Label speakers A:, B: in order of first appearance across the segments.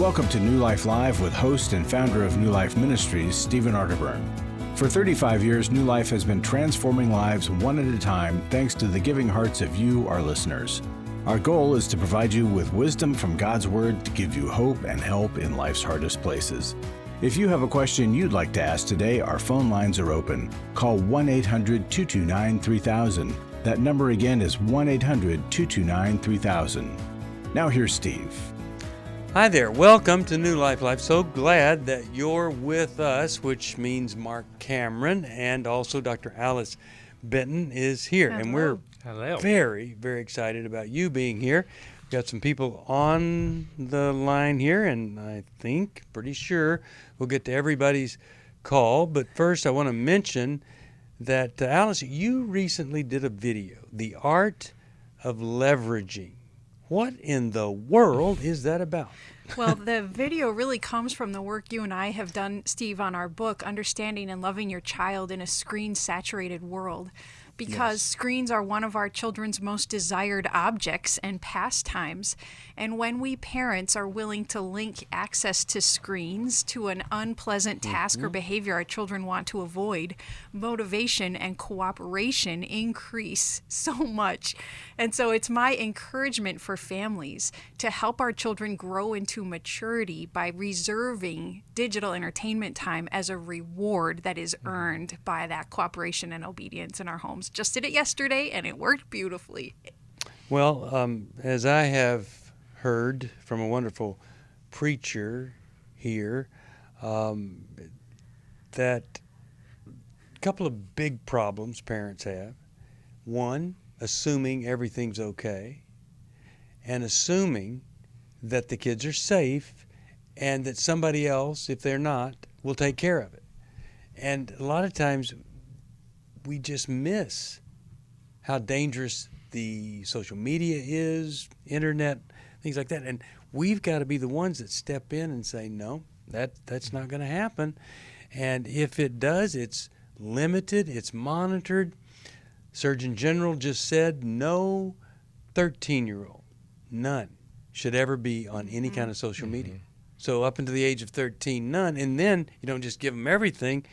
A: Welcome to New Life Live with host and founder of New Life Ministries, Stephen Arterburn. For 35 years, New Life has been transforming lives one at a time thanks to the giving hearts of you, our listeners. Our goal is to provide you with wisdom from God's Word to give you hope and help in life's hardest places. If you have a question you'd like to ask today, our phone lines are open. Call 1-800-229-3000. That number again is 1-800-229-3000. Now here's Steve.
B: Hi there. Welcome to New Life Live. So glad that you're with us, which means Marc Cameron and also Dr. Alice Benton is here.
C: Hello.
B: And we're
D: Hello.
B: very, very excited about you being here. We've got some people on the line here, and I think, pretty sure, we'll get to everybody's call. But first, I want to mention that, Alice, you recently did a video, The Art of Leveraging. What in the world is that about?
C: Well, the video really comes from the work you and I have done, Steve, on our book, Understanding and Loving Your Child in a Screen-Saturated World. Because screens are one of our children's most desired objects and pastimes. And when we parents are willing to link access to screens to an unpleasant task or behavior our children want to avoid, motivation and cooperation increase so much. And so it's my encouragement for families to help our children grow into maturity by reserving digital entertainment time as a reward that is earned by that cooperation and obedience in our homes. Just did it yesterday, and it worked beautifully.
B: Well, as I have heard from a wonderful preacher here, that a couple of big problems parents have. One, assuming everything's okay, and assuming that the kids are safe and that somebody else, if they're not, will take care of it. And a lot of times we just miss how dangerous the social media is, internet, things like that. And we've got to be the ones that step in and say, no, that's not going to happen. And if it does, it's limited, it's monitored. Surgeon General just said no 13-year-old, none, should ever be on any kind of social media. So up until the age of 13, none. And then you don't just give them everything.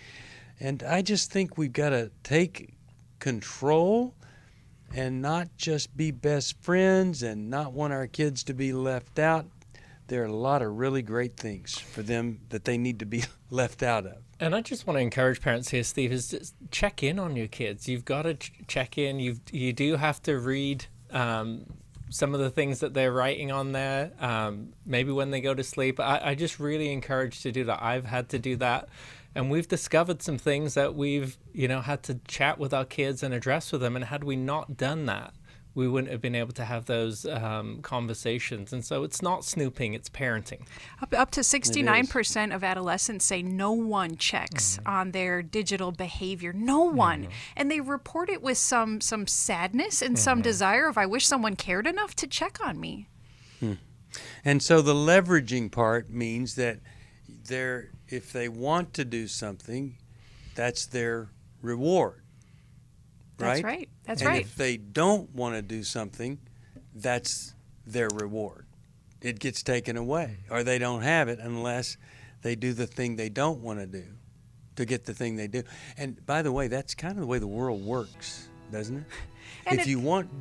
B: And I just think we've got to take control and not just be best friends and not want our kids to be left out. There are a lot of really great things for them that they need to be left out of.
D: And I just want to encourage parents here, Steve, is just check in on your kids. You've got to check in. You do have to read some of the things that they're writing on there, maybe when they go to sleep. I just really encourage to do that. I've had to do that. And we've discovered some things that we've, had to chat with our kids and address with them. And had we not done that, we wouldn't have been able to have those conversations. And so it's not snooping, it's parenting.
C: Up to 69% of adolescents say no one checks on their digital behavior. No one. And they report it with some sadness and some desire of, I wish someone cared enough to check on me.
B: And so the leveraging part means that if they want to do something, that's their reward.
C: That's
B: right.
C: right. That's
B: and
C: right.
B: If they don't want to do something, that's their reward. It gets taken away, or they don't have it unless they do the thing they don't want to do to get the thing they do. And by the way, that's kind of the way the world works, doesn't it?
C: And
B: if you want,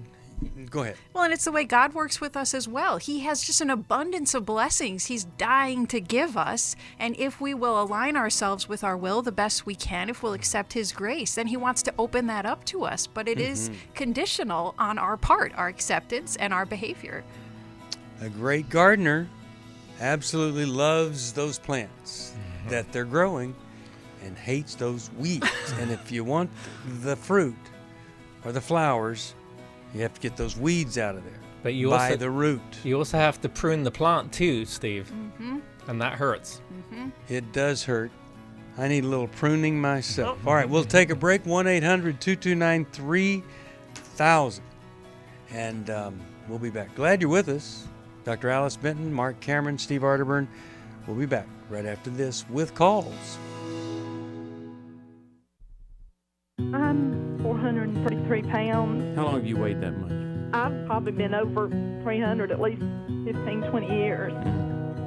B: go ahead.
C: Well, and it's the way God works with us as well. He has just an abundance of blessings He's dying to give us. And if we will align ourselves with our will the best we can, if we'll accept His grace, then He wants to open that up to us. But it is conditional on our part, our acceptance and our behavior.
B: A great gardener absolutely loves those plants that they're growing and hates those weeds. And if you want the fruit or the flowers, you have to get those weeds out of there.
D: But you
B: by
D: also,
B: the root.
D: You also have to prune the plant too, Steve. And that hurts.
B: It does hurt. I need a little pruning myself. All right, we'll take a break. 1-800-229-3000. And we'll be back. Glad you're with us. Dr. Alice Benton, Marc Cameron, Steve Arterburn. We'll be back right after this with calls.
E: I'm 433 pounds.
F: How long have you weighed that much?
E: I've probably been over 300 at least 15, 20 years.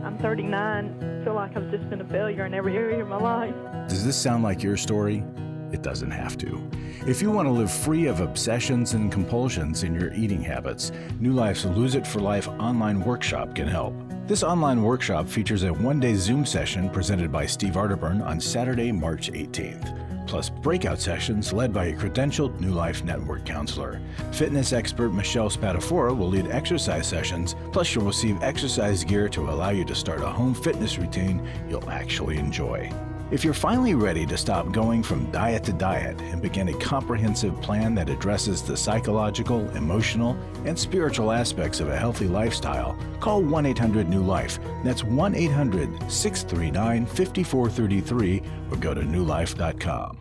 E: I'm 39. I feel like I've just been a failure in every area of my life.
A: Does this sound like your story? It doesn't have to. If you want to live free of obsessions and compulsions in your eating habits, New Life's Lose It for Life online workshop can help. This online workshop features a one-day Zoom session presented by Steve Arterburn on Saturday, March 18th, plus breakout sessions led by a credentialed New Life Network counselor. Fitness expert Michelle Spadafora will lead exercise sessions, plus you'll receive exercise gear to allow you to start a home fitness routine you'll actually enjoy. If you're finally ready to stop going from diet to diet and begin a comprehensive plan that addresses the psychological, emotional, and spiritual aspects of a healthy lifestyle, call 1-800-NEW-LIFE. That's 1-800-639-5433 or go to newlife.com.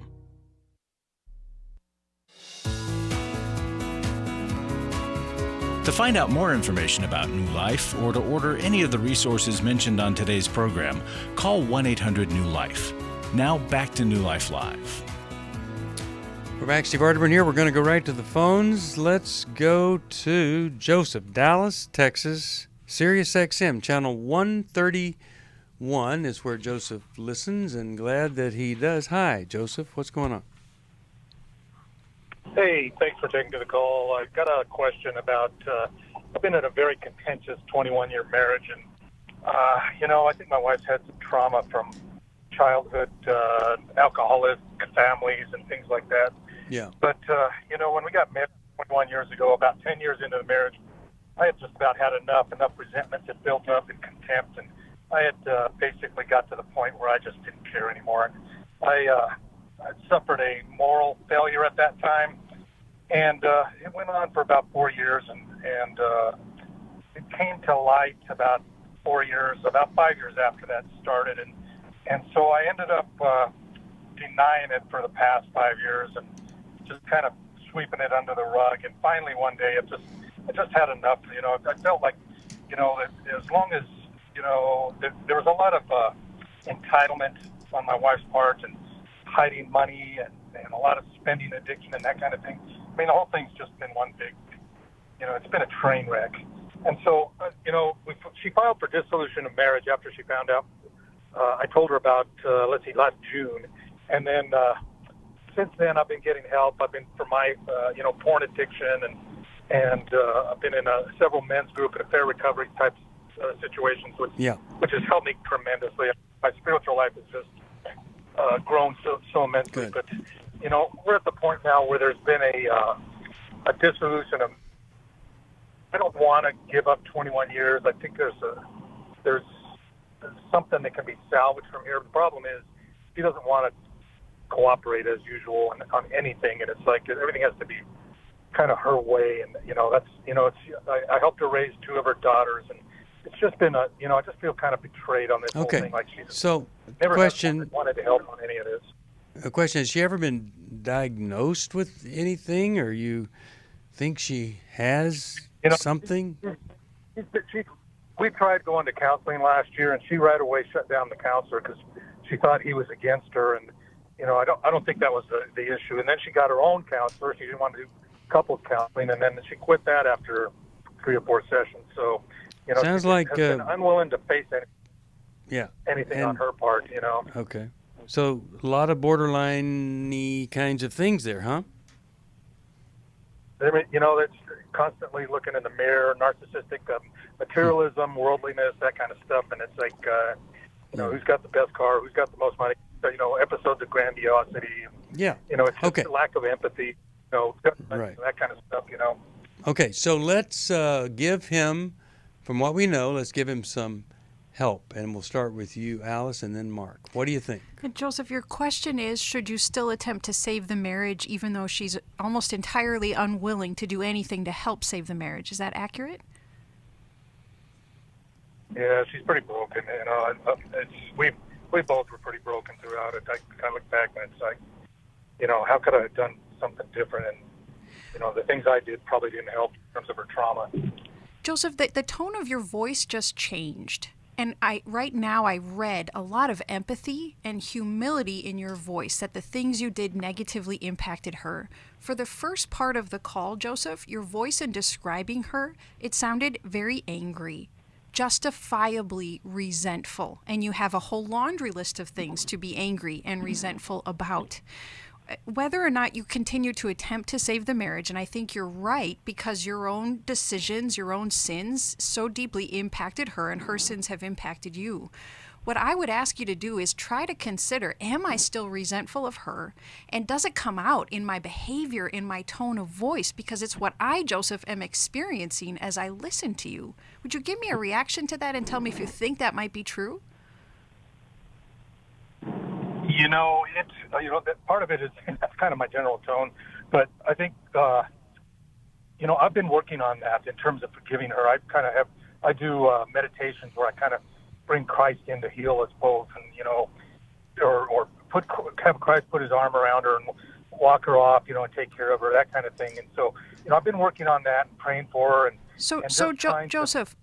A: To find out more information about New Life or to order any of the resources mentioned on today's program, call 1-800-NEW-LIFE. Now back to New Life Live.
B: We're back. Steve Arterburn here. We're going to go right to the phones. Let's go to Joseph, Dallas, Texas. Sirius XM, channel 131 is where Joseph listens, and glad that he does. Hi, Joseph. What's going on?
F: Hey, thanks for taking the call. I've got a question about, I've been in a very contentious 21-year marriage, and, I think my wife's had some trauma from childhood, alcoholic families and things like that.
B: Yeah.
F: But, when we got married 21 years ago, about 10 years into the marriage, I had just about had enough resentment had built up and contempt, and I had basically got to the point where I just didn't care anymore. I suffered a moral failure at that time, and it went on for about 4 years, and it came to light about 5 years after that started, and so I ended up denying it for the past 5 years and just kind of sweeping it under the rug. And finally one day I just had enough. I felt like, that as long as, there was a lot of entitlement on my wife's part and hiding money and a lot of spending addiction and that kind of thing. I mean, the whole thing's just been one big, it's been a train wreck. And so, she filed for dissolution of marriage after she found out. I told her about, last June. And then since then, I've been getting help. I've been for my, porn addiction, and I've been in several men's group and affair recovery type situations, which has helped me tremendously. My spiritual life has just grown so immensely.
B: Good.
F: But, we're at the point now where there's been a dissolution of. I don't want to give up 21 years. I think there's something that can be salvaged from here. The problem is she doesn't want to cooperate as usual on anything, and it's like everything has to be kind of her way. And I helped her raise two of her daughters, and it's just been I just feel kind of betrayed on this whole thing. Like she's never wanted to help on any of this.
B: A question: has she ever been diagnosed with anything, or you think she has something?
F: We tried going to counseling last year, and she right away shut down the counselor because she thought he was against her. And I don't think that was the issue. And then she got her own counselor. She didn't want to do couples counseling, and then she quit that after 3 or 4 sessions. So
B: sounds
F: she
B: like
F: has been unwilling to face anything on her part.
B: Okay, so a lot of borderline-y kinds of things there, huh?
F: That's constantly looking in the mirror, narcissistic materialism, worldliness, that kind of stuff. And it's like, who's got the best car, who's got the most money, episodes of grandiosity.
B: Yeah.
F: It's just a lack of empathy,
B: right.
F: That kind of stuff,
B: Okay, so let's give him, from what we know, let's give him some help. And we'll start with you, Alice, and then Mark. What do you think?
C: And Joseph, your question is, should you still attempt to save the marriage even though she's almost entirely unwilling to do anything to help save the marriage? Is that accurate?
F: Yeah, she's pretty broken. We both were pretty broken throughout it. I look back and it's like, how could I have done something different? And, the things I did probably didn't help in terms of her trauma.
C: Joseph, the tone of your voice just changed. And right now I read a lot of empathy and humility in your voice that the things you did negatively impacted her. For the first part of the call, Joseph, your voice in describing her, it sounded very angry. justifiably resentful, and you have a whole laundry list of things to be angry and resentful about. Whether or not you continue to attempt to save the marriage, and I think you're right, because your own decisions, your own sins so deeply impacted her, and her sins have impacted you. What I would ask you to do is try to consider, am I still resentful of her? And does it come out in my behavior, in my tone of voice? Because it's what I, Joseph, am experiencing as I listen to you. Would you give me a reaction to that and tell me if you think that might be true?
F: That part of it is, that's kind of my general tone, but I think, I've been working on that in terms of forgiving her. I do meditations where I kind of bring Christ in to heal us both, and, or have Christ put his arm around her and walk her off, and take care of her, that kind of thing. And so, I've been working on that and praying for her.
C: Joseph,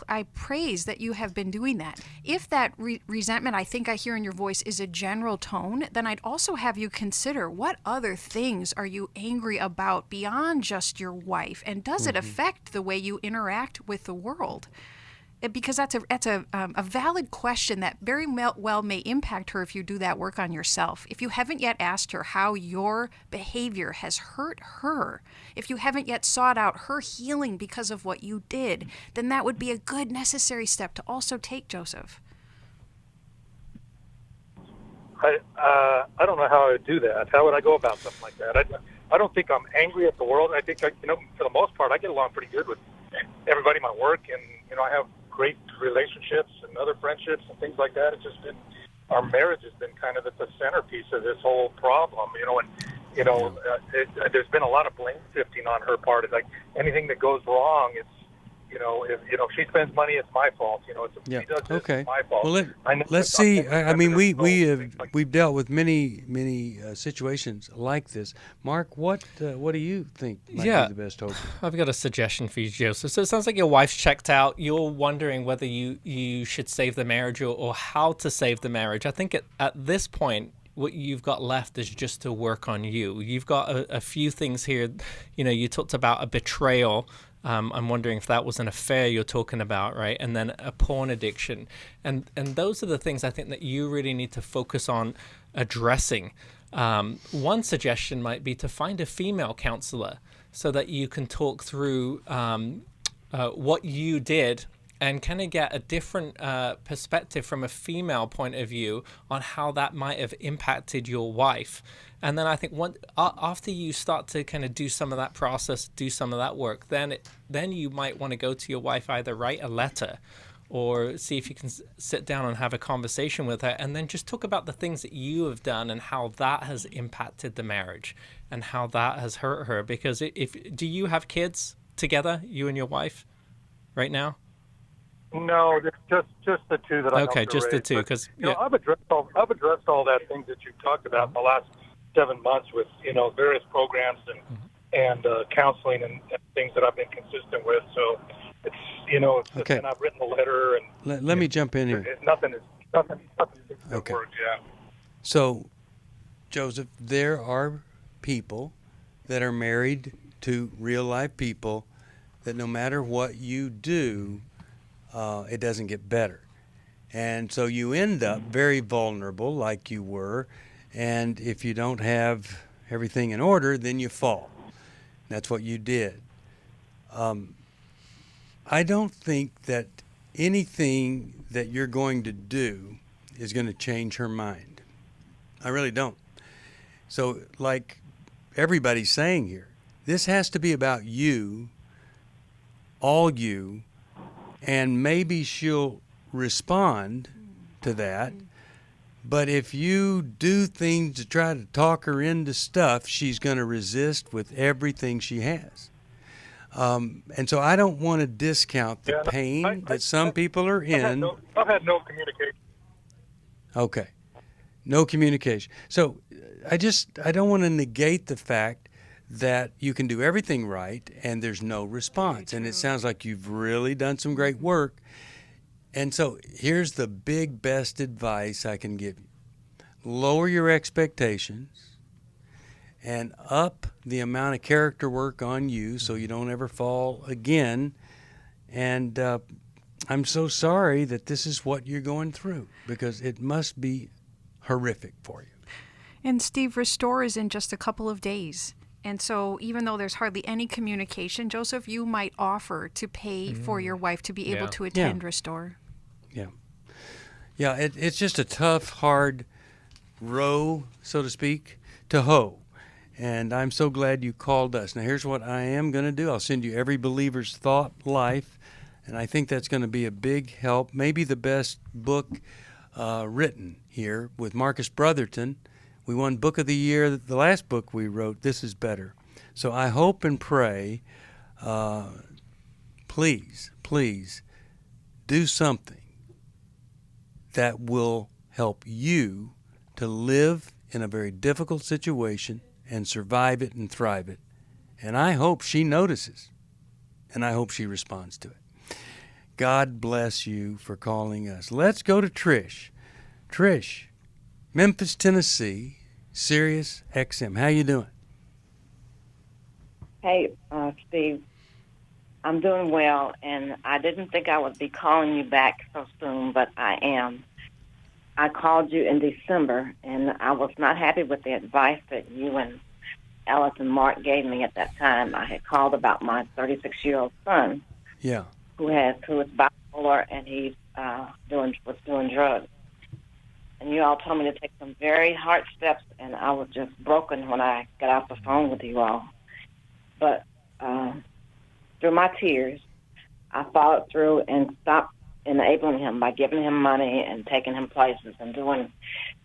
C: I praise that you have been doing that. If that resentment I think I hear in your voice is a general tone, then I'd also have you consider, what other things are you angry about beyond just your wife, and does it affect the way you interact with the world? Because that's a valid question that very well may impact her if you do that work on yourself. If you haven't yet asked her how your behavior has hurt her, if you haven't yet sought out her healing because of what you did, then that would be a good necessary step to also take, Joseph.
F: I don't know how I would do that. How would I go about something like that? I don't think I'm angry at the world. I think, for the most part, I get along pretty good with everybody in my work, and, I have great relationships and other friendships and things like that. It's just been, our marriage has been kind of at the centerpiece of this whole problem, there's been a lot of blame shifting on her part. It's like anything that goes wrong, it's, if she spends money, it's my fault. She does this, it's my fault.
B: Well, let's see. We've dealt with many situations like this. Mark, what do you think might be the best hope?
D: I've got a suggestion for you, Joseph. So it sounds like your wife's checked out. You're wondering whether you should save the marriage or how to save the marriage. I think at this point, what you've got left is just to work on you. You've got a few things here. You talked about a betrayal. I'm wondering if that was an affair you're talking about, right? And then a porn addiction. And those are the things I think that you really need to focus on addressing. One suggestion might be to find a female counselor so that you can talk through what you did and kind of get a different perspective from a female point of view on how that might have impacted your wife. And then I think after you start to kind of do some of that process, do some of that work, then you might want to go to your wife, either write a letter or see if you can sit down and have a conversation with her, and then just talk about the things that you have done and how that has impacted the marriage and how that has hurt her. Because do you have kids together, you and your wife, right now?
F: No, just the two that I know.
D: Okay, just the two, because
F: I've addressed all that things that you've talked about in the last 7 months with various programs and counseling and things that I've been consistent with. So it's
B: okay.
F: And I've written a letter and
B: let me jump in here.
F: Nothing
B: okay.
F: Works, yeah.
B: So, Joseph, there are people that are married to real life people that no matter what you do, it doesn't get better. And so you end up very vulnerable like you were, and if you don't have everything in order, then you fall. That's what you did. I don't think that anything that you're going to do is going to change her mind. I really don't. So like everybody's saying here, this has to be about you, all you, and maybe she'll respond to that. But if you do things to try to talk her into stuff, she's going to resist with everything she has. And so I don't want to discount the pain that some people are in.
F: I've had no communication.
B: Okay. No communication. So I don't want to negate the fact that you can do everything right and there's no response. And it sounds like you've really done some great work. And so here's the best advice I can give you. Lower your expectations and up the amount of character work on you so you don't ever fall again. And I'm so sorry that this is what you're going through, because it must be horrific for you.
C: And Steve, Restore is in just a couple of days. And so even though there's hardly any communication, Joseph, you might offer to pay for your wife to be able to attend Restore.
B: Yeah. Yeah, it's just a tough, hard row, so to speak, to hoe. And I'm so glad you called us. Now, here's what I am going to do. I'll send you Every Believer's Thought Life, and I think that's going to be a big help, maybe the best book written here with Marcus Brotherton. We won Book of the Year. The last book we wrote, This Is Better. So I hope and pray, please do something that will help you to live in a very difficult situation and survive it and thrive it. And I hope she notices, and I hope she responds to it. God bless you for calling us. Let's go to Trish. Trish, Memphis, Tennessee, Sirius XM. How you doing?
G: Hey, Steve. I'm doing well, and I didn't think I would be calling you back so soon, but I am. I called you in December, and I was not happy with the advice that you and Alice and Mark gave me at that time. I had called about my 36-year-old son, who is bipolar, and he's was doing drugs. And you all told me to take some very hard steps, and I was just broken when I got off the phone with you all. But through my tears, I followed through and stopped enabling him by giving him money and taking him places and doing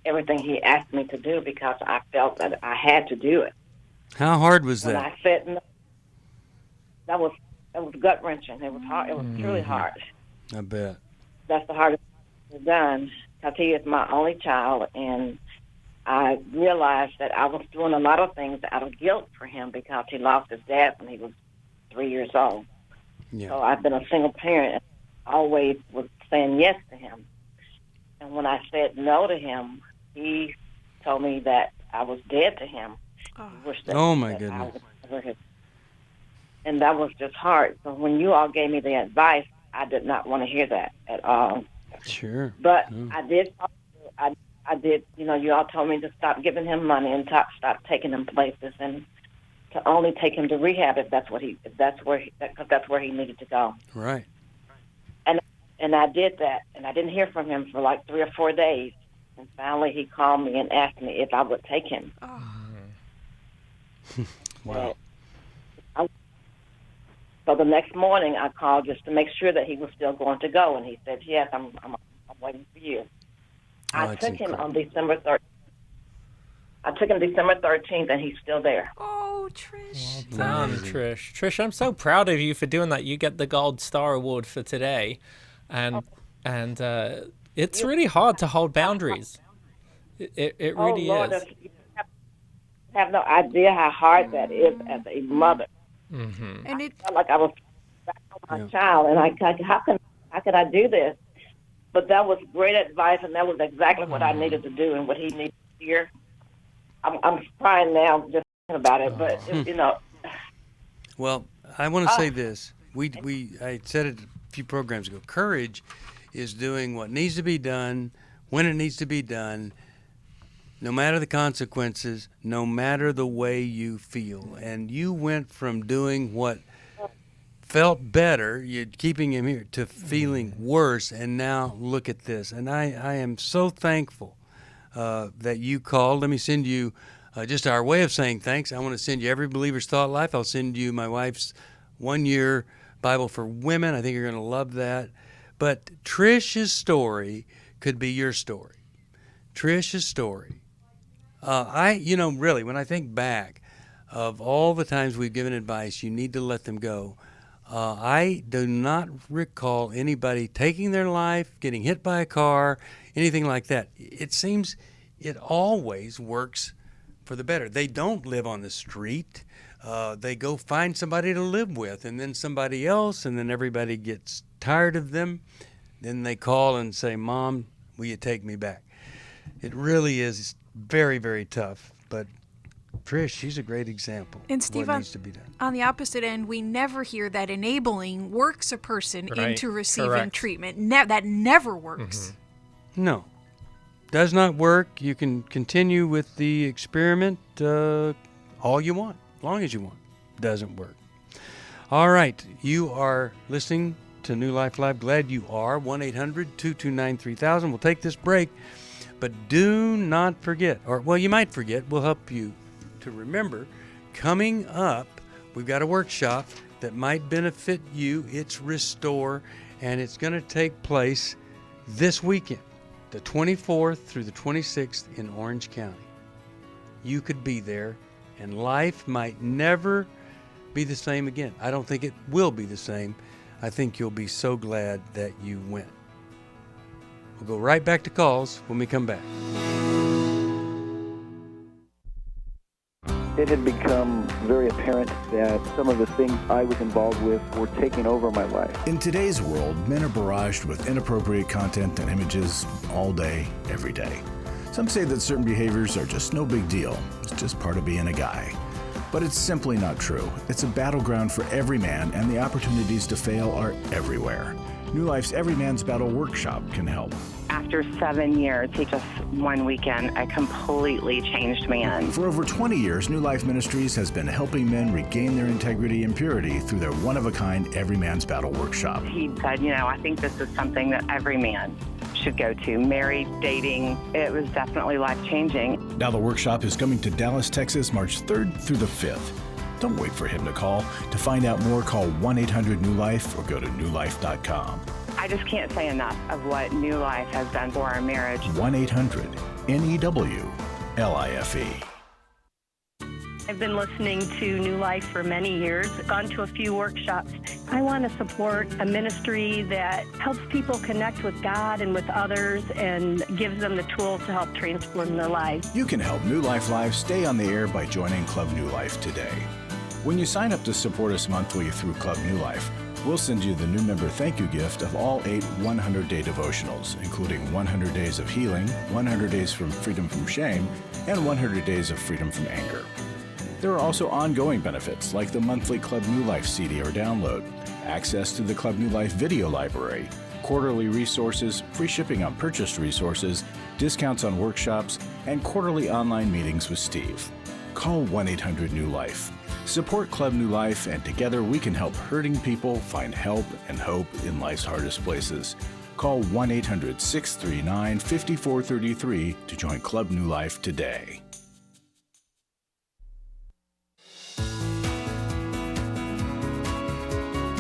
G: everything he asked me to do because I felt that I had to do it.
B: How hard was that?
G: When I said no, that was gut-wrenching. It was hard. It was truly hard.
B: I bet.
G: That's the hardest thing I've done because he is my only child, and I realized that I was doing a lot of things out of guilt for him because he lost his dad when he was 3 years old.
B: Yeah.
G: So I've been a single parent and always was saying yes to him. And when I said no to him, he told me that I was dead to him.
B: Oh, my goodness.
G: And that was just hard. So when you all gave me the advice, I did not want to hear that at all.
B: Sure.
G: But I did. I did. You know, you all told me to stop giving him money and stop taking him places, and to only take him to rehab if that's where he needed to go.
B: Right.
G: And I did that, and I didn't hear from him for like 3 or 4 days. And finally, he called me and asked me if I would take him.
C: Oh.
B: Wow.
G: So the next morning, I called just to make sure that he was still going to go, and he said, "Yes, I'm waiting for you." I took him on December 13th. I took him December 13th, and he's still there.
C: Oh, Trish.
D: Well done, Trish. Trish, I'm so proud of you for doing that. You get the Gold Star Award for today, and it's really hard to hold boundaries. It really
G: Lord,
D: is.
G: You have no idea how hard that is as a mother.
D: Mm-hmm.
C: And it
G: I felt like I was back on my child, and how could I do this? But that was great advice, and that was exactly what I needed to do and what he needed to hear. I'm crying now just thinking about it, but you know.
B: Well, I want to say this. I said it a few programs ago. Courage is doing what needs to be done when it needs to be done, no matter the consequences, no matter the way you feel. And you went from doing what felt better, you're keeping him here, to feeling worse, and now look at this. And I am so thankful that you called. Let me send you just our way of saying thanks. I want to send you Every Believer's Thought Life. I'll send you my wife's 1-year Bible for Women. I think you're going to love that. But Trish's story could be your story. Trish's story. Really, when I think back of all the times we've given advice, you need to let them go. I do not recall anybody taking their life, getting hit by a car, anything like that. It seems it always works for the better. They don't live on the street. They go find somebody to live with, and then somebody else, and then everybody gets tired of them. Then they call and say, "Mom, will you take me back?" It really is very, very tough. But Trish, she's a great example
C: And
B: of
C: Steve,
B: what needs to be done.
C: on the opposite end, we never hear that enabling works a person
D: Right.
C: into receiving
D: Correct.
C: treatment. That never works.
B: No, does not work. You can continue with the experiment all you want, as long as you want. Doesn't work. All right, you are listening to New Life Live. Glad you are. 1-800-229-3000. We'll take this break, but do not forget, or well, you might forget. We'll help you to remember. Coming up, we've got a workshop that might benefit you. It's Restore, and it's going to take place this weekend, the 24th through the 26th in Orange County. You could be there, and life might never be the same again. I don't think it will be the same. I think you'll be so glad that you went. We'll go right back to calls when we come back.
H: It had become very apparent that some of the things I was involved with were taking over my life.
A: In today's world, men are barraged with inappropriate content and images all day, every day. Some say that certain behaviors are just no big deal. It's just part of being a guy. But it's simply not true. It's a battleground for every man, and the opportunities to fail are everywhere. New Life's Every Man's Battle Workshop can help.
I: After 7 years, just one weekend, a completely changed man.
A: For over 20 years, New Life Ministries has been helping men regain their integrity and purity through their one-of-a-kind Every Man's Battle Workshop.
I: He said, I think this is something that every man should go to. Married, dating, it was definitely life-changing.
A: Now the workshop is coming to Dallas, Texas, March 3rd through the 5th. Don't wait for him to call. To find out more, call 1-800-NEW-LIFE or go to newlife.com.
I: I just can't say enough of what New Life has done for our marriage.
A: 1-800-NEW-LIFE.
J: I've been listening to New Life for many years, gone to a few workshops. I want to support a ministry that helps people connect with God and with others and gives them the tools to help transform their lives.
A: You can help New Life Live stay on the air by joining Club New Life today. When you sign up to support us monthly through Club New Life, we'll send you the new member thank you gift of all 8 100-day devotionals, including 100 Days of Healing, 100 Days from Freedom from Shame, and 100 Days of Freedom from Anger. There are also ongoing benefits like the monthly Club New Life CD or download, access to the Club New Life video library, quarterly resources, free shipping on purchased resources, discounts on workshops, and quarterly online meetings with Steve. Call 1-800-NEW-LIFE. Support Club New Life, and together we can help hurting people find help and hope in life's hardest places. Call 1-800-639-5433 to join Club New Life today.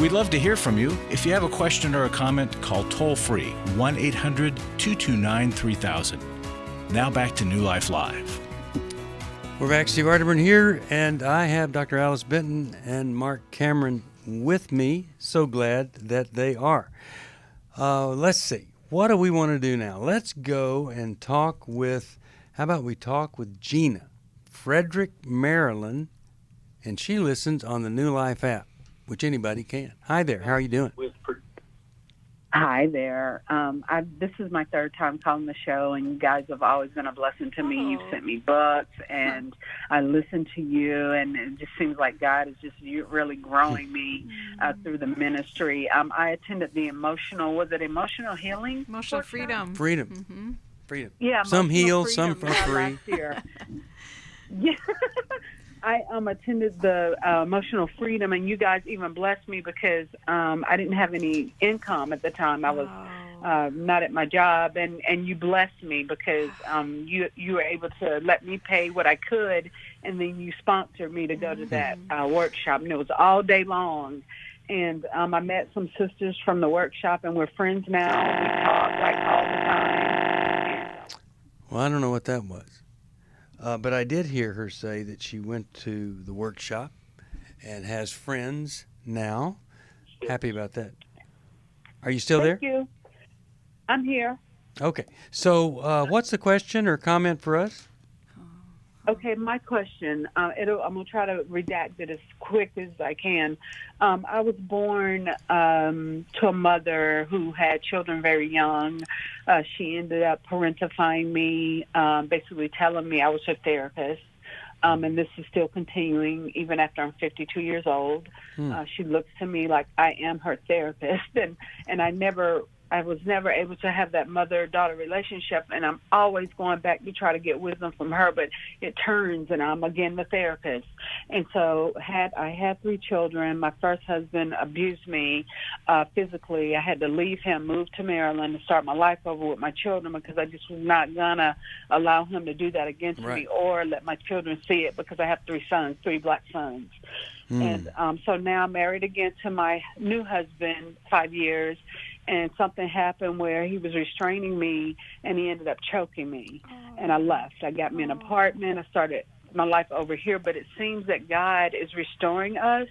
A: We'd love to hear from you. If you have a question or a comment, call toll-free 1-800-229-3000. Now back to New Life Live.
B: We're back. Steve Arterburn here, and I have Dr. Alice Benton and Marc Cameron with me. So glad that they are. Let's see. What do we want to do now? Let's go and talk with, how about we talk with Gina Frederick, Maryland, and she listens on the New Life app, which anybody can. Hi there. How are you doing?
K: Hi there. This is my third time calling the show, and you guys have always been a blessing to me. You've sent me books, and I listen to you, and it just seems like God is just really growing me through the ministry. I attended the emotional healing?
C: Emotional freedom.
B: Freedom.
C: Mm-hmm.
B: Freedom.
K: Yeah.
B: Some heal,
K: freedom,
B: some for free.
K: Last year. Yeah. I attended the emotional freedom, and you guys even blessed me because I didn't have any income at the time. I was not at my job, and you blessed me because you were able to let me pay what I could, and then you sponsored me to go to that workshop, and it was all day long. And I met some sisters from the workshop, and we're friends now. We talk like all the time.
B: Well, I don't know what that was. But I did hear her say that she went to the workshop and has friends now. Happy about that. Are you still there?
K: Thank you. I'm here.
B: Okay. So what's the question or comment for us?
K: Okay, my question, I'm going to try to redact it as quick as I can. I was born to a mother who had children very young. She ended up parentifying me, basically telling me I was her therapist. And this is still continuing even after I'm 52 years old. She looks to me like I am her therapist, and I was never able to have that mother-daughter relationship, and I'm always going back to try to get wisdom from her, but it turns, and I'm again the therapist. And so I had 3 children. My first husband abused me physically. I had to leave him, move to Maryland, and start my life over with my children because I just was not going to allow him to do that against me or let my children see it because I have 3 sons, 3 black sons. And so now I'm married again to my new husband, 5 years, and something happened where he was restraining me, and he ended up choking me. And I left. I got me an apartment. I started my life over here, but it seems that God is restoring us,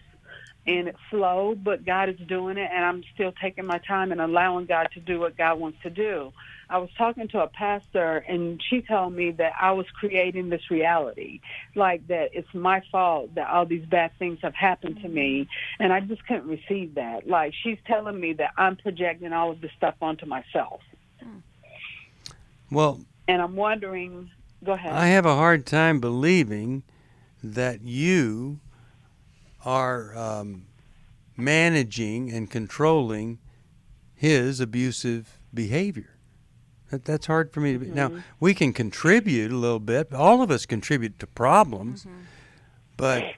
K: and it's slow, but God is doing it, and I'm still taking my time and allowing God to do what God wants to do. I was talking to a pastor, and she told me that I was creating this reality, like that it's my fault that all these bad things have happened to me, and I just couldn't receive that. Like, she's telling me that I'm projecting all of this stuff onto myself.
B: Well,
K: and I'm wondering, go ahead.
B: I have a hard time believing that you are managing and controlling his abusive behavior. That's hard for me to be. Now, we can contribute a little bit. All of us contribute to problems. But, I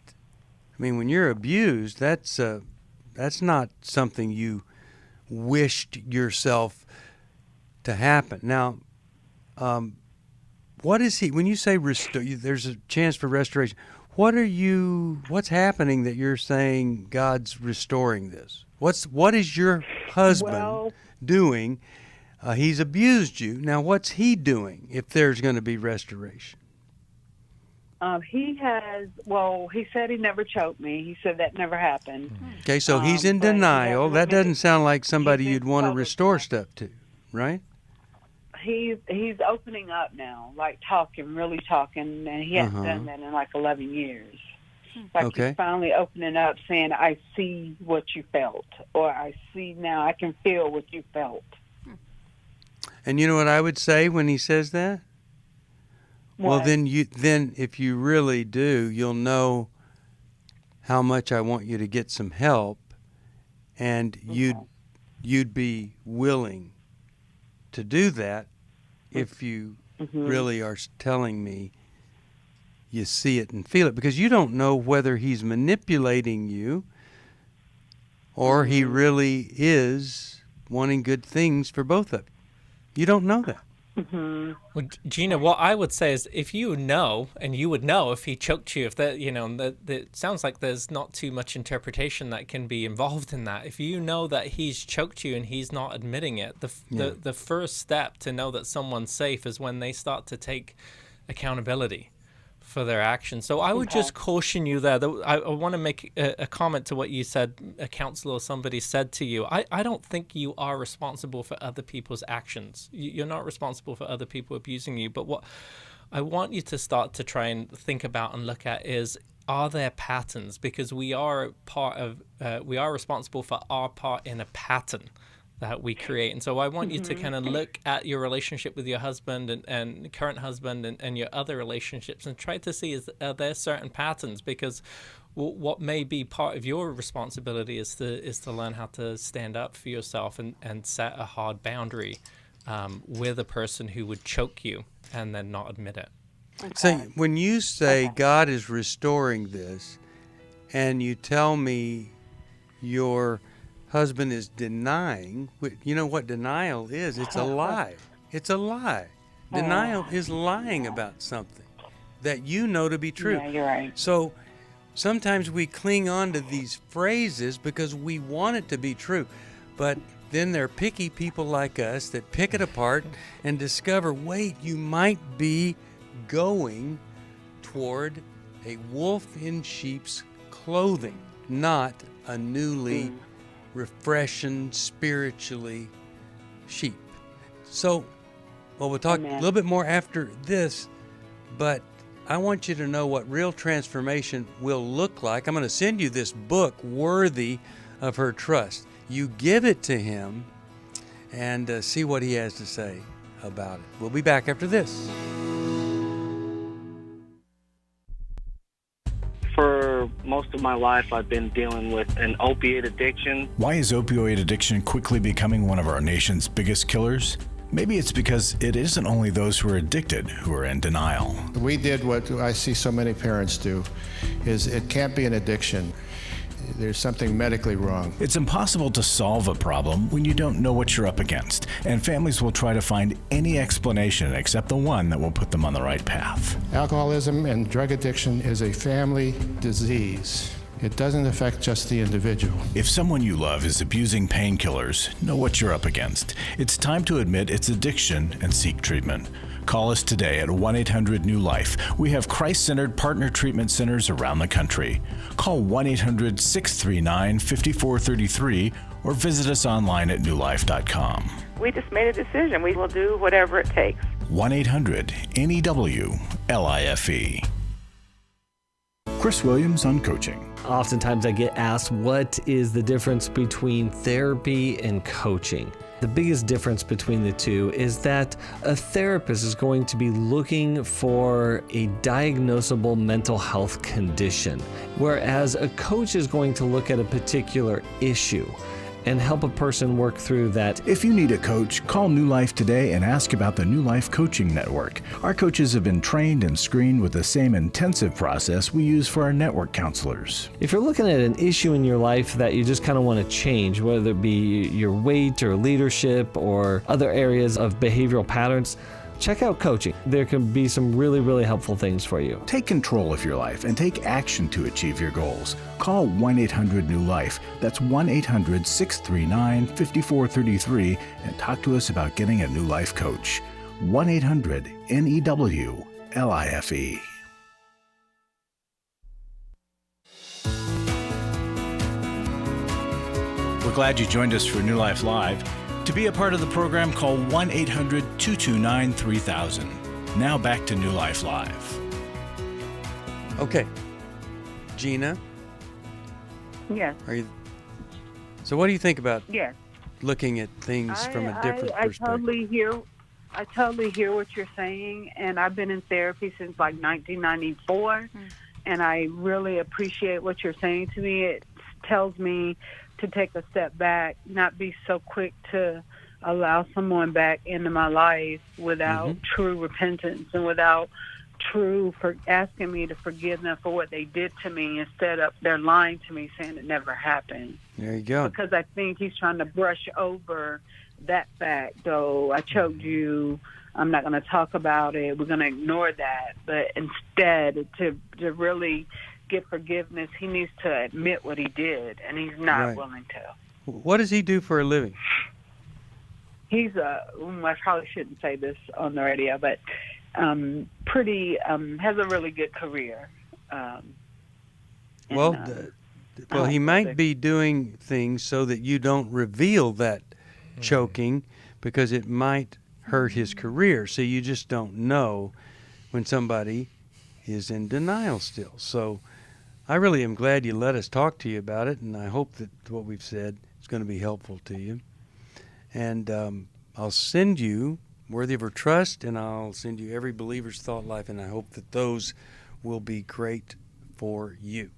B: mean, when you're abused, that's not something you wished yourself to happen. Now, what is he, when you say there's a chance for restoration, what's happening that you're saying God's restoring this? What is your husband doing? He's abused you. Now, what's he doing if there's going to be restoration?
K: He said he never choked me. He said that never happened.
B: Okay, so he's in denial. That doesn't sound like somebody you'd want to restore stuff to, right?
K: He's opening up now, like really talking, and he hasn't done that in like 11 years. Like he's finally opening up, saying, I see what you felt, or I see now, I can feel what you felt.
B: And you know what I would say when he says that? What? Well, then if you really do, you'll know how much I want you to get some help, and you'd be willing to do that if you really are telling me you see it and feel it, because you don't know whether he's manipulating you or he really is wanting good things for both of you. You don't know that.
D: Well, Gina, what I would say is, if you know, and you would know if he choked you, if that, it sounds like there's not too much interpretation that can be involved in that. If you know that he's choked you and he's not admitting it, the first step to know that someone's safe is when they start to take accountability for their actions. So I would just caution you there. I want to make a comment to what you said, a counselor or somebody said to you. I don't think you are responsible for other people's actions. You're not responsible for other people abusing you. But what I want you to start to try and think about and look at is, are there patterns? Because we are responsible for our part in a pattern that we create. And so I want you to kind of look at your relationship with your husband and current husband and your other relationships and try to see, are there certain patterns? Because what may be part of your responsibility is to learn how to stand up for yourself and set a hard boundary with a person who would choke you and then not admit it.
B: So when you say God is restoring this, and you tell me your husband is denying, you know what denial is? It's a lie. It's a lie. Denial is lying about something that you know to be true.
K: Yeah, you're right.
B: So sometimes we cling on to these phrases because we want it to be true. But then there are picky people like us that pick it apart and discover, wait, you might be going toward a wolf in sheep's clothing, not a newly refreshing, spiritually sheep. So, we'll talk a little bit more after this, but I want you to know what real transformation will look like. I'm going to send you this book, Worthy of Her Trust. You give it to him and see what he has to say about it. We'll be back after this.
L: For most of my life, I've been dealing with an opiate addiction.
A: Why is opioid addiction quickly becoming one of our nation's biggest killers? Maybe it's because it isn't only those who are addicted who are in denial.
M: We did what I see so many parents do, is it can't be an addiction. There's something medically wrong.
A: It's impossible to solve a problem when you don't know what you're up against, and families will try to find any explanation except the one that will put them on the right path.
M: Alcoholism and drug addiction is a family disease. It doesn't affect just the individual.
A: If someone you love is abusing painkillers, know what you're up against. It's time to admit it's addiction and seek treatment. Call us today at 1-800-NEW-LIFE. We have Christ-centered partner treatment centers around the country. Call 1-800-639-5433 or visit us online at newlife.com.
N: We just made a decision. We will do whatever it takes.
A: 1-800-NEW-LIFE. Chris Williams on coaching.
O: Oftentimes I get asked, what is the difference between therapy and coaching? The biggest difference between the two is that a therapist is going to be looking for a diagnosable mental health condition, whereas a coach is going to look at a particular issue and help a person work through that.
A: If you need a coach, call New Life today and ask about the New Life Coaching Network. Our coaches have been trained and screened with the same intensive process we use for our network counselors.
O: If you're looking at an issue in your life that you just kind of want to change, whether it be your weight or leadership or other areas of behavioral patterns, check out coaching. There can be some really, really helpful things for you.
A: Take control of your life and take action to achieve your goals. Call 1-800-NEW-LIFE. That's 1-800-639-5433 and talk to us about getting a New Life coach. 1-800-NEW-LIFE. We're glad you joined us for New Life Live. To be a part of the program, call 1-800-229-3000. Now back to New Life Live.
B: Okay. Gina?
N: Yes.
B: So what do you think about
N: Yes.
B: looking at things from a different perspective?
K: I totally hear what you're saying, and I've been in therapy since like 1994, and I really appreciate what you're saying to me. It tells me to take a step back, not be so quick to allow someone back into my life without true repentance and without true for asking me to forgive them for what they did to me, instead of they're lying to me saying it never happened.
B: There you go.
K: Because I think he's trying to brush over that fact. Though I choked you, I'm not going to talk about it. We're going to ignore that. But instead, to really get forgiveness, he needs to admit what he did, and he's not willing to.
B: What does he do for a living?
K: He's I probably shouldn't say this on the radio, but has a really good career.
B: He might be doing things so that you don't reveal that choking, because it might hurt his career. So you just don't know when somebody is in denial still. So I really am glad you let us talk to you about it, and I hope that what we've said is going to be helpful to you. And I'll send you Worthy of Her Trust, and I'll send you Every Believer's Thought Life, and I hope that those will be great for you.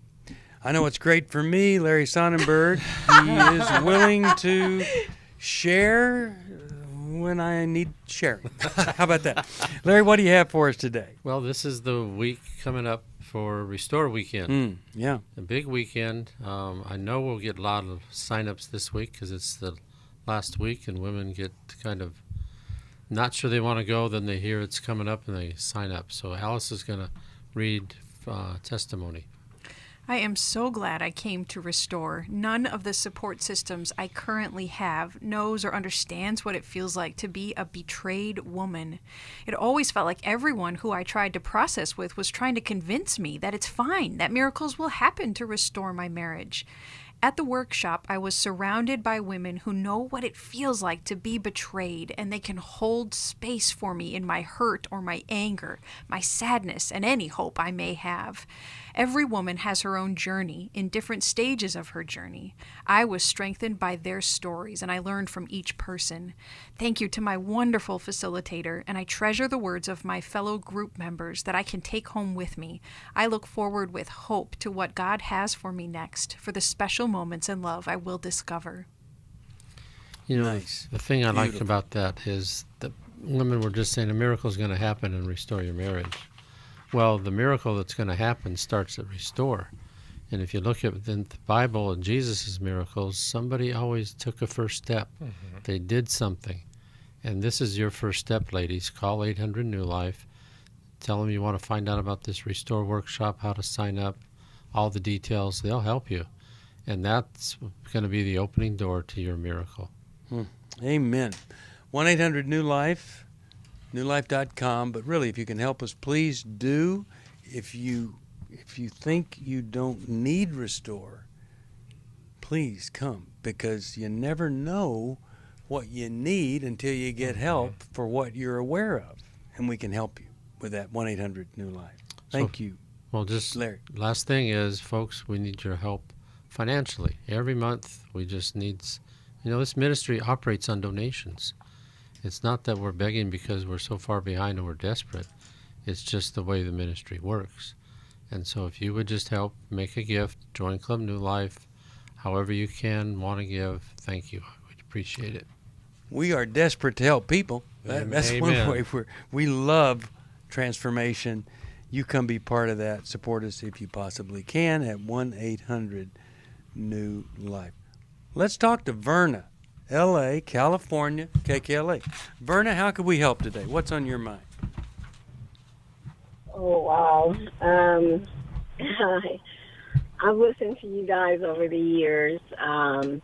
B: I know it's great for me, Larry Sonnenberg. He is willing to share when I need sharing. How about that? Larry, what do you have for us today?
P: Well, this is the week coming up for Restore Weekend.
B: Yeah.
P: A big weekend. I know we'll get a lot of sign-ups this week because it's the last week, and women get kind of not sure they want to go, then they hear it's coming up and they sign up. So Alice is going to read testimony.
C: I am so glad I came to Restore. None of the support systems I currently have knows or understands what it feels like to be a betrayed woman. It always felt like everyone who I tried to process with was trying to convince me that it's fine, that miracles will happen to restore my marriage. At the workshop, I was surrounded by women who know what it feels like to be betrayed, and they can hold space for me in my hurt or my anger, my sadness, and any hope I may have. Every woman has her own journey in different stages of her journey. I was strengthened by their stories, and I learned from each person. Thank you to my wonderful facilitator, and I treasure the words of my fellow group members that I can take home with me. I look forward with hope to what God has for me next, for the special moments in love I will discover.
P: You know,
B: Nice.
P: the thing I like
B: Beautiful.
P: about that is that women were just saying a miracle is going to happen and restore your marriage. Well, the miracle that's going to happen starts at restore. And if you look at the Bible and Jesus' miracles, somebody always took a first step.
D: Mm-hmm.
P: They did something. And this is your first step, ladies. Call 800 New Life. Tell them you want to find out about this Restore workshop, how to sign up, all the details. They'll help you. And that's going to be the opening door to your miracle.
B: Amen. 1-800-NEW-LIFE, newlife.com. But really, if you can help us, please do. If you think you don't need Restore, please come, because you never know what you need until you get help for what you're aware of. And we can help you with that 1-800-NEW-LIFE. Thank you.
P: Well, just
B: Larry.
P: last thing is, folks, we need your help financially. Every month, we just need, this ministry operates on donations. It's not that we're begging because we're so far behind and we're desperate. It's just the way the ministry works. And so if you would just help, make a gift, join Club New Life, however you can, want to give, thank you. We'd appreciate it.
B: We are desperate to help people. That's
P: Amen.
B: one way we love transformation. You come be part of that. Support us if you possibly can at 1-800-NEW-LIFE. Let's talk to Verna, L.A., California, KKLA. Verna, how can we help today? What's on your mind?
Q: Oh, wow. I've listened to you guys over the years. I'll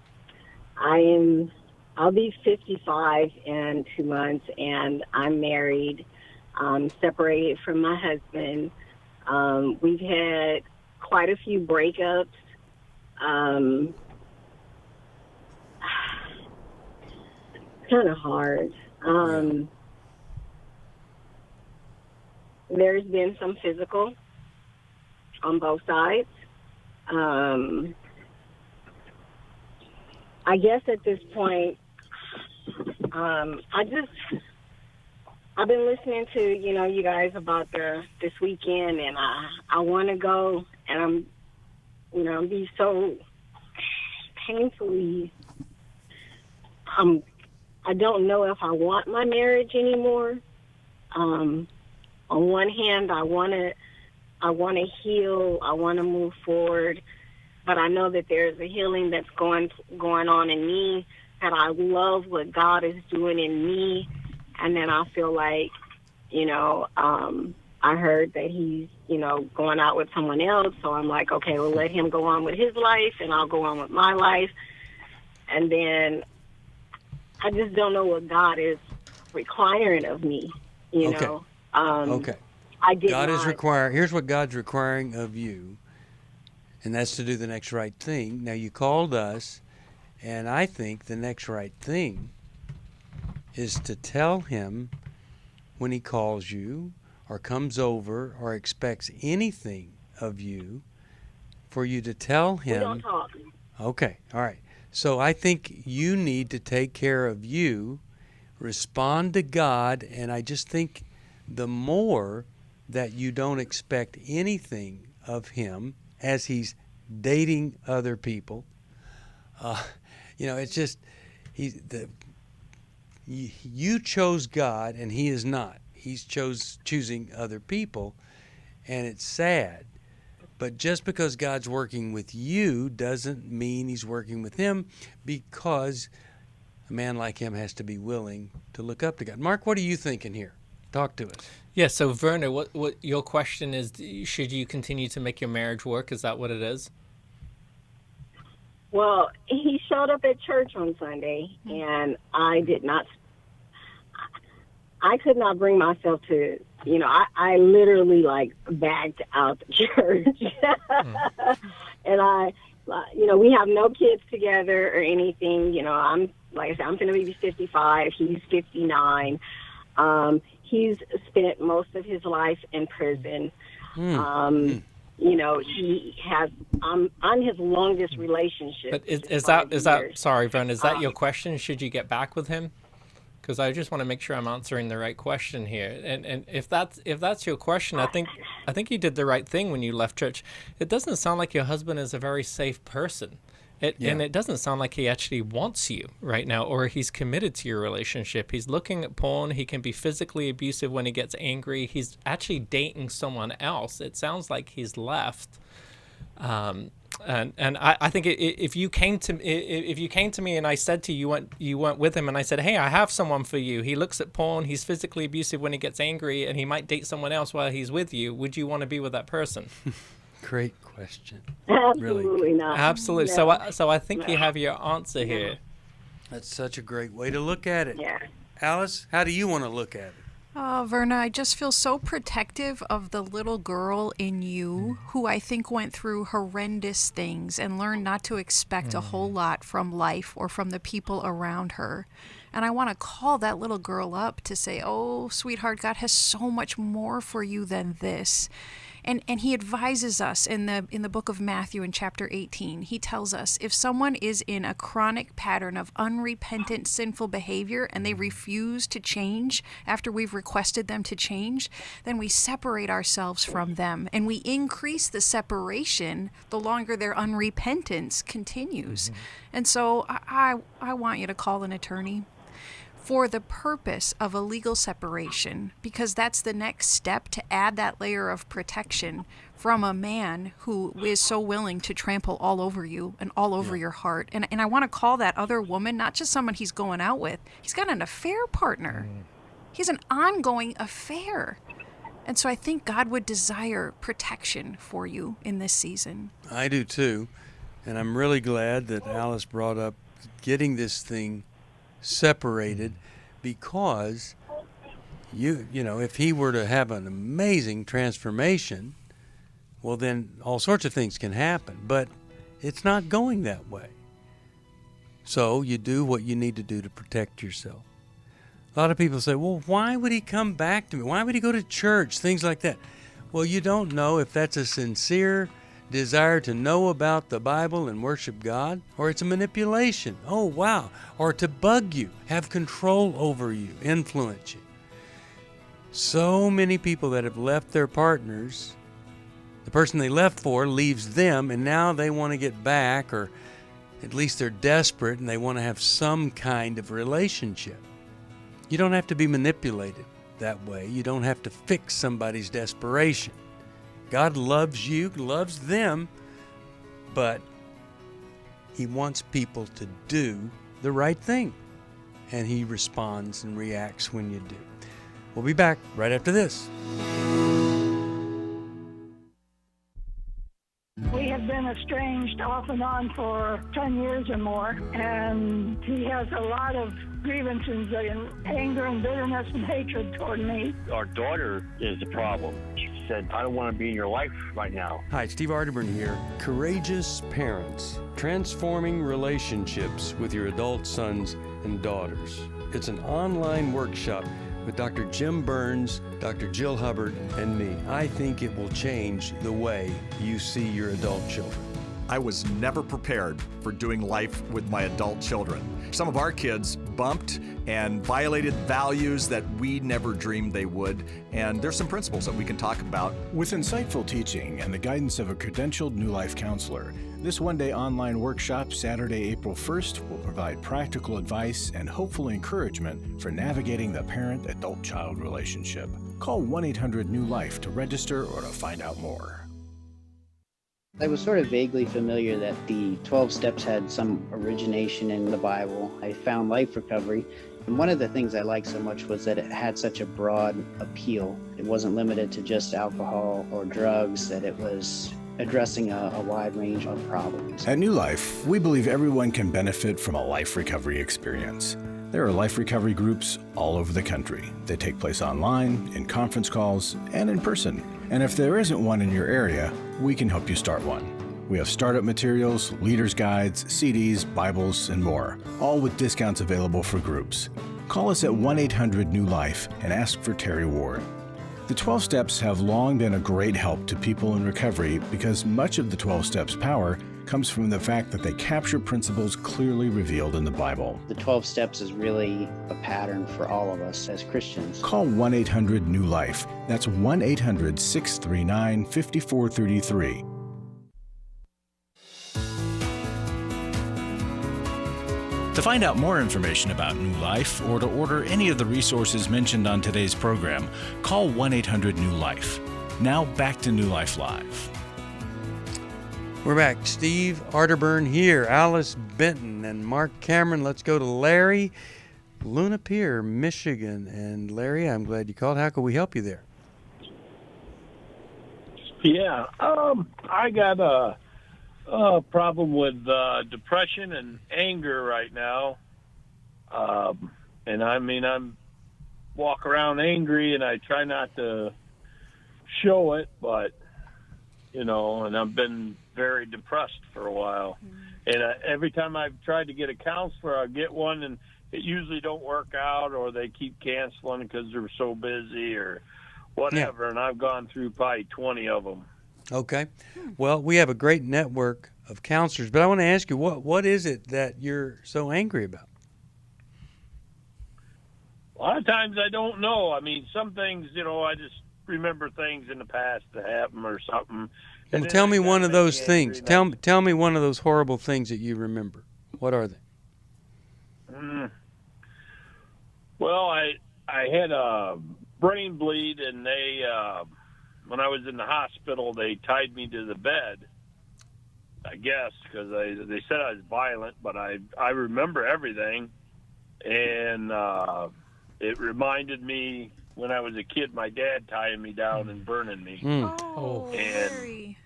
Q: be 55 in 2 months, and I'm married. I'm separated from my husband. We've had quite a few breakups. Kind of hard. There's been some physical on both sides. I guess at this point, I've been listening to, you guys about this weekend, and I want to go, and I'm be so painfully, I don't know if I want my marriage anymore. On one hand, I want to heal, I want to move forward, but I know that there's a healing that's going on in me, that I love what God is doing in me, and then I feel like, I heard that he's, going out with someone else, so I'm like, okay, well, let him go on with his life, and I'll go on with my life, and then I just don't know what God is requiring of me, you know.
B: Okay. Here's what God's requiring of you, and that's to do the next right thing. Now, you called us, and I think the next right thing is to tell him when he calls you or comes over or expects anything of you, for you to tell him.
Q: We don't talk.
B: Okay, all right. So I think you need to take care of you, respond to God, and I just think the more that you don't expect anything of him as he's dating other people, it's just you chose God and he is not. He's choosing other people, and it's sad. But just because God's working with you doesn't mean he's working with him, because a man like him has to be willing to look up to God. Mark, what are you thinking here? Talk to us.
D: Yeah, so Verna, what your question is, should you continue to make your marriage work? Is that what it is?
Q: Well, he showed up at church on Sunday, and I could not bring myself to, I literally backed out the church. And we have no kids together or anything. I'm going to be 55. He's 59. He's spent most of his life in prison. he has, I'm on his longest relationship.
D: But is that, sorry, Vern, is that your question? Should you get back with him? Because I just want to make sure I'm answering the right question here. And if that's your question, I think you did the right thing when you left church. It doesn't sound like your husband is a very safe person. And it doesn't sound like he actually wants you right now, or he's committed to your relationship. He's looking at porn. He can be physically abusive when he gets angry. He's actually dating someone else. It sounds like he's left. And I think if you came to me and I said to you you went with him and I said, hey, I have someone for you. He looks at porn. He's physically abusive when he gets angry, and he might date someone else while he's with you. Would you want to be with that person?
B: Great question.
Q: Absolutely not.
D: Absolutely.
Q: No.
D: So I think you have your answer here.
B: That's such a great way to look at it.
Q: Yeah.
B: Alice, how do you want to look at it?
C: Oh, Verna, I just feel so protective of the little girl in you who I think went through horrendous things and learned not to expect a whole lot from life or from the people around her. And I want to call that little girl up to say, oh, sweetheart, God has so much more for you than this. And he advises us in the book of Matthew in chapter 18. He tells us if someone is in a chronic pattern of unrepentant sinful behavior and they refuse to change after we've requested them to change, then we separate ourselves from them. And we increase the separation the longer their unrepentance continues. And so I want you to call an attorney for the purpose of a legal separation, because that's the next step to add that layer of protection from a man who is so willing to trample all over you and all over your heart. And I want to call that other woman not just someone he's going out with. He's got an affair partner. He has an ongoing affair. And so I think God would desire protection for you in this season.
B: I do too. And I'm really glad that Alice brought up getting this thing separated, because you know, if he were to have an amazing transformation, well, then all sorts of things can happen, but it's not going that way. So you do what you need to do to protect yourself. A lot of people say, well, why would he come back to me? Why would he go to church? Things like that. Well, you don't know if that's a sincere desire to know about the Bible and worship God, or it's a manipulation. Oh, wow. Or to bug you, have control over you, influence you. So many people that have left their partners, the person they left for leaves them, and now they want to get back, or at least they're desperate and they want to have some kind of relationship. You don't have to be manipulated that way. You don't have to fix somebody's desperation. God loves you, loves them, but he wants people to do the right thing. And he responds and reacts when you do. We'll be back right after this.
R: We have been estranged off and on for 10 years or more, and he has a lot of grievances and anger and bitterness and hatred toward me.
S: Our daughter is the problem. She said, I don't want to be in your life right now.
T: Hi, Steve Arterburn here. Courageous Parents, Transforming Relationships with Your Adult Sons and Daughters. It's an online workshop with Dr. Jim Burns, Dr. Jill Hubbard, and me. I think it will change the way you see your adult children.
U: I was never prepared for doing life with my adult children. Some of our kids bumped and violated values that we never dreamed they would, and there's some principles that we can talk about.
A: With insightful teaching and the guidance of a credentialed New Life counselor, this one-day online workshop, Saturday, April 1st, will provide practical advice and hopeful encouragement for navigating the parent-adult-child relationship. Call 1-800-NEW-LIFE to register or to find out more.
V: I was sort of vaguely familiar that the 12 steps had some origination in the Bible. I found Life Recovery, and one of the things I liked so much was that it had such a broad appeal. It wasn't limited to just alcohol or drugs, that it was addressing a wide range of problems.
A: At New Life, we believe everyone can benefit from a life recovery experience. There are life recovery groups all over the country. They take place online, in conference calls, and in person. And if there isn't one in your area, we can help you start one. We have startup materials, leaders' guides, CDs, Bibles, and more, all with discounts available for groups. Call us at 1-800-NEW-LIFE and ask for Terry Ward. The 12 Steps have long been a great help to people in recovery because much of the 12 Steps' power comes from the fact that they capture principles clearly revealed in the Bible.
V: The 12 Steps is really a pattern for all of us as Christians.
A: Call 1-800-NEW-LIFE. That's 1-800-639-5433. To find out more information about New Life or to order any of the resources mentioned on today's program, call 1-800-NEW-LIFE. Now back to New Life Live.
B: We're back. Steve Arterburn here, Alice Benton, and Marc Cameron. Let's go to Larry, Luna Pier, Michigan. And Larry, I'm glad you called. How can we help you there?
E: Yeah, I got a problem with depression and anger right now. And I mean, I'm walk around angry and I try not to show it, but, you know, and I've been very depressed for a while. And every time I've tried to get a counselor, I get one and it usually don't work out, or they keep canceling because they're so busy or whatever. Yeah. And I've gone through probably 20 of them.
B: Okay. Well, we have a great network of counselors, but I want to ask you, what is it that you're so angry about?
E: A lot of times I don't know. I mean, some things, you know, I just remember things in the past that happened or something.
B: Well, tell me one of those things. Tell me one of those horrible things that you remember. What are they?
E: Well, I had a brain bleed, and they when I was in the hospital, they tied me to the bed, I guess, because they said I was violent, but I remember everything. And it reminded me when I was a kid, my dad tying me down and burning me.
C: Oh, Larry.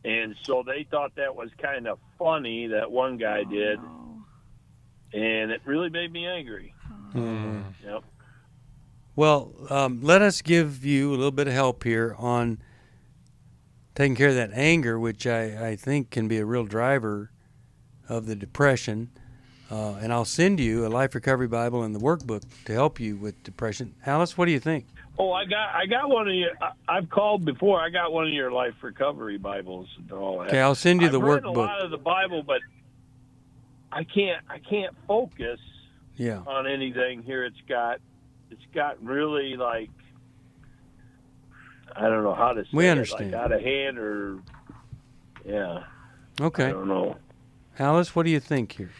E: And so they thought that was kind of funny, that one guy did.
C: No.
E: And it really made me angry. Yep.
B: Well, let us give you a little bit of help here on taking care of that anger, which I think can be a real driver of the depression. And I'll send you a Life Recovery Bible and the workbook to help you with depression. Alice, what do you think?
E: Oh, I got one of your. I've called before. I got one of your Life Recovery Bibles and all that.
B: Okay, I'll send you the
E: I've read
B: workbook.
E: a lot of the Bible, but I can't focus on anything here. It's got really, like, I don't know how to say
B: We understand.
E: it, like out of hand or
B: Okay.
E: I don't know.
B: Alice, what do you think here?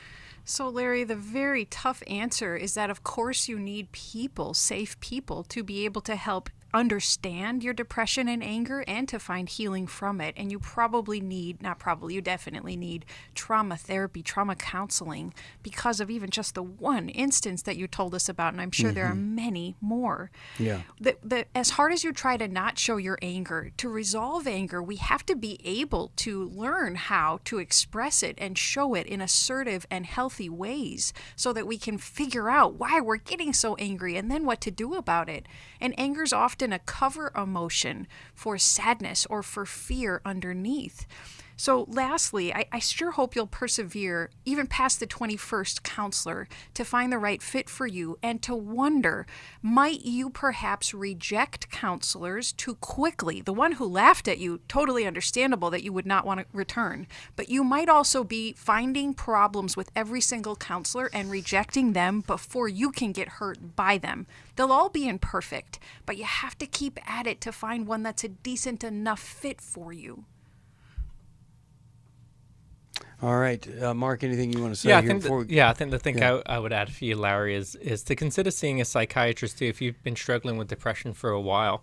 C: So, Larry, the very tough answer is that, of course, you need people, safe people, to be able to help understand your depression and anger and to find healing from it. And you probably need, you definitely need trauma therapy, trauma counseling because of even just the one instance that you told us about. And I'm sure there are many more.
B: Yeah.
C: As hard as you try to not show your anger, to resolve anger, we have to be able to learn how to express it and show it in assertive and healthy ways so that we can figure out why we're getting so angry and then what to do about it. And anger's often a cover emotion for sadness or for fear underneath. So lastly, I sure hope you'll persevere even past the 21st counselor to find the right fit for you and to wonder, might you perhaps reject counselors too quickly? The one who laughed at you, totally understandable that you would not want to return, but you might also be finding problems with every single counselor and rejecting them before you can get hurt by them. They'll all be imperfect, but you have to keep at it to find one that's a decent enough fit for you.
B: All right, Mark, anything you want to say here?
D: I think the thing I would add for you, Larry, is to consider seeing a psychiatrist too if you've been struggling with depression for a while.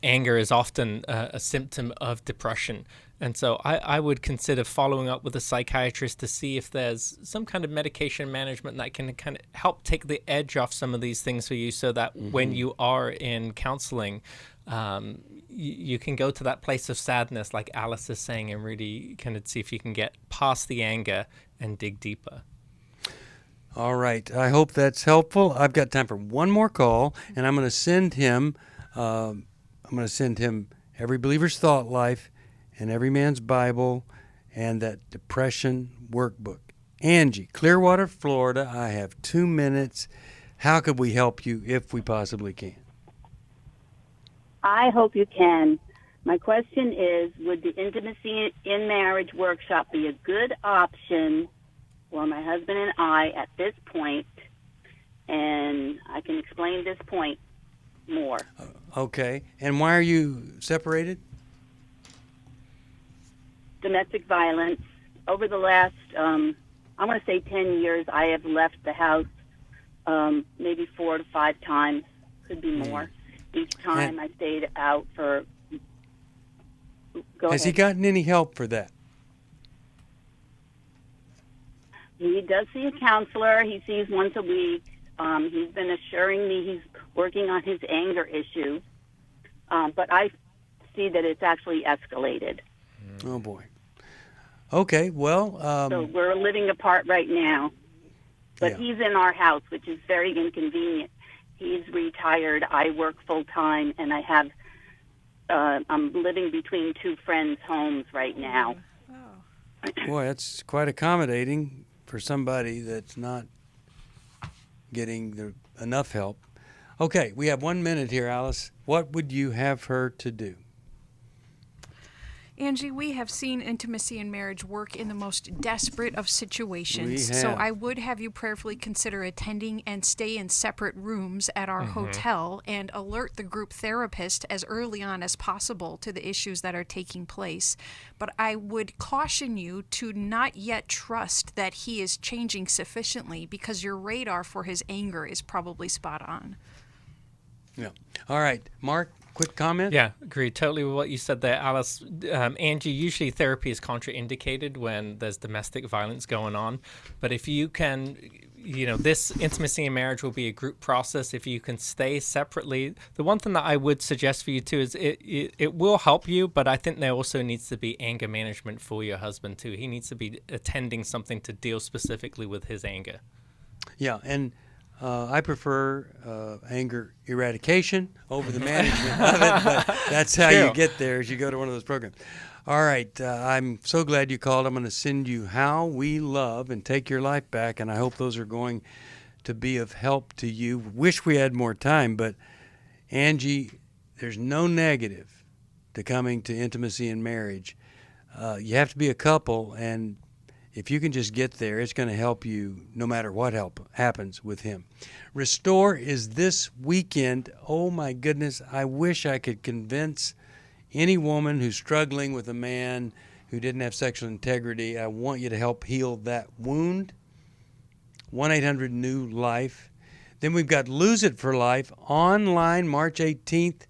D: Anger is often a symptom of depression. And so I would consider following up with a psychiatrist to see if there's some kind of medication management that can kind of help take the edge off some of these things for you so that when you are in counseling, you can go to that place of sadness, like Alice is saying, and really kind of see if you can get past the anger and dig deeper.
B: All right. I hope that's helpful. I've got time for one more call, and I'm going to send him Every Believer's Thought Life and Every Man's Bible and that depression workbook. Angie, Clearwater, Florida. I have 2 minutes. How could we help you if we possibly can?
N: I hope you can. My question is, would the Intimacy in Marriage workshop be a good option for my husband and I at this point? And I can explain this point more.
B: Okay. And why are you separated?
N: Domestic violence. Over the last, I want to say 10 years, I have left the house maybe 4 to 5 times, could be more. Each time I stayed out for...
B: Has he gotten any help for that?
N: He does see a counselor. He sees once a week. He's been assuring me he's working on his anger issue. But I see that it's actually escalated.
B: Oh, boy. Okay, well...
N: so we're living apart right now. But he's in our house, which is very inconvenient. He's retired. I work full-time, and I have... I'm living between 2 friends' homes right now.
B: Boy, that's quite accommodating for somebody that's not getting enough help. Okay, we have 1 minute here, Alice. What would you have her to do?
C: Angie, we have seen intimacy in marriage work in the most desperate of situations.
B: We have.
C: So I would have you prayerfully consider attending and stay in separate rooms at our hotel and alert the group therapist as early on as possible to the issues that are taking place. But I would caution you to not yet trust that he is changing sufficiently, because your radar for his anger is probably spot on.
B: Yeah. All right. Mark, quick comment?
D: Yeah, agree totally with what you said there, Alice. Angie, usually therapy is contraindicated when there's domestic violence going on. But if you can, this intimacy in marriage will be a group process. If you can stay separately, the one thing that I would suggest for you too is it will help you, but I think there also needs to be anger management for your husband too. He needs to be attending something to deal specifically with his anger.
B: Yeah, and I prefer anger eradication over the management of it, but that's how you get there, as you go to one of those programs. All right, I'm so glad you called. I'm going to send you How We Love and Take Your Life Back, and I hope those are going to be of help to you. Wish we had more time, but Angie, there's no negative to coming to intimacy in marriage. You have to be a couple, and if you can just get there, it's going to help you no matter what happens with him. Restore is this weekend. Oh, my goodness. I wish I could convince any woman who's struggling with a man who didn't have sexual integrity. I want you to help heal that wound. 1-800-NEW-LIFE. Then we've got Lose It for Life online March 18th.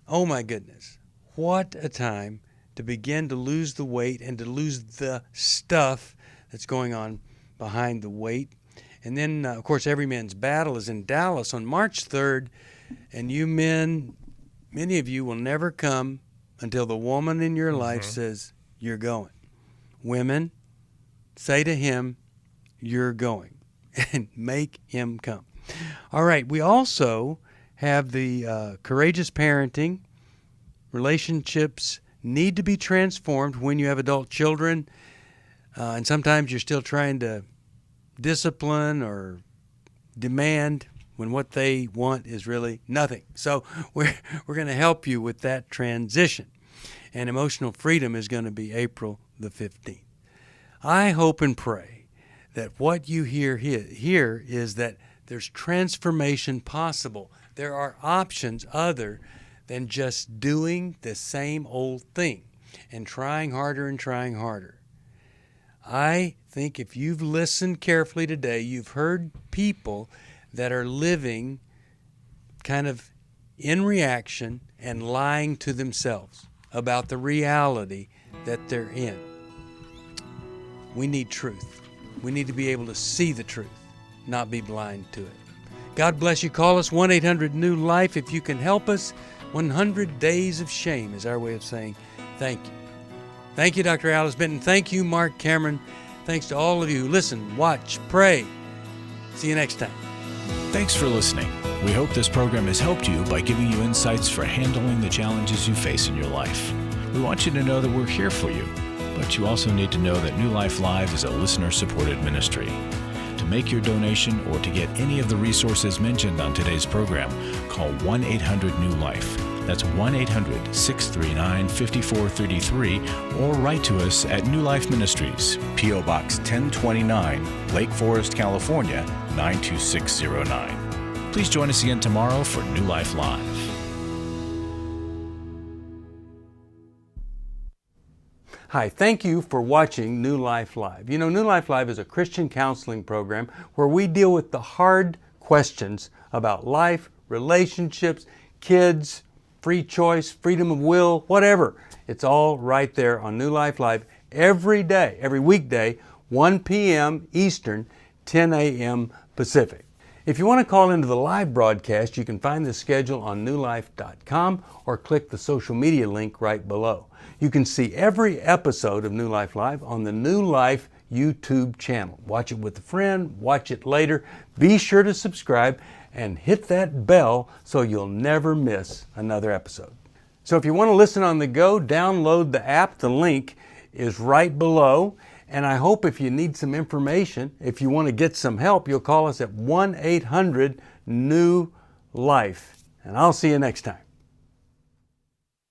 B: Oh, my goodness. What a time to begin to lose the weight and to lose the stuff that's going on behind the weight. And then, of course, Every Man's Battle is in Dallas on March 3rd. And you men, many of you will never come until the woman in your life says, you're going. Women, say to him, you're going. And make him come. All right, we also have the Courageous Parenting. Relationships need to be transformed when you have adult children, and sometimes you're still trying to discipline or demand when what they want is really nothing. So we're going to help you with that transition. And Emotional Freedom is going to be April the 15th. I hope and pray that what you hear here is that there's transformation possible. There are options other than just doing the same old thing and trying harder and trying harder. I think if you've listened carefully today, you've heard people that are living kind of in reaction and lying to themselves about the reality that they're in. We need truth. We need to be able to see the truth, not be blind to it. God bless you. Call us 1-800-NEW-LIFE if you can help us. 100 Days of Shame is our way of saying thank you. Thank you, Dr. Alice Benton. Thank you, Marc Cameron. Thanks to all of you who listen, watch, pray. See you next time.
A: Thanks for listening. We hope this program has helped you by giving you insights for handling the challenges you face in your life. We want you to know that we're here for you, but you also need to know that New Life Live is a listener-supported ministry. To make your donation or to get any of the resources mentioned on today's program, call 1-800-NEW-LIFE. That's 1-800-639-5433, or write to us at New Life Ministries, P.O. Box 1029, Lake Forest, California, 92609. Please join us again tomorrow for New Life Live.
B: Hi, thank you for watching New Life Live. You know, New Life Live is a Christian counseling program where we deal with the hard questions about life, relationships, kids, free choice, freedom of will, whatever. It's all right there on New Life Live every day, every weekday, 1 p.m. Eastern, 10 a.m. Pacific. If you want to call into the live broadcast, you can find the schedule on newlife.com or click the social media link right below. You can see every episode of New Life Live on the New Life YouTube channel. Watch it with a friend, watch it later. Be sure to subscribe and hit that bell so you'll never miss another episode. So if you want to listen on the go, download the app. The link is right below. And I hope if you need some information, if you want to get some help, you'll call us at 1-800-NEW-LIFE. And I'll see you next time.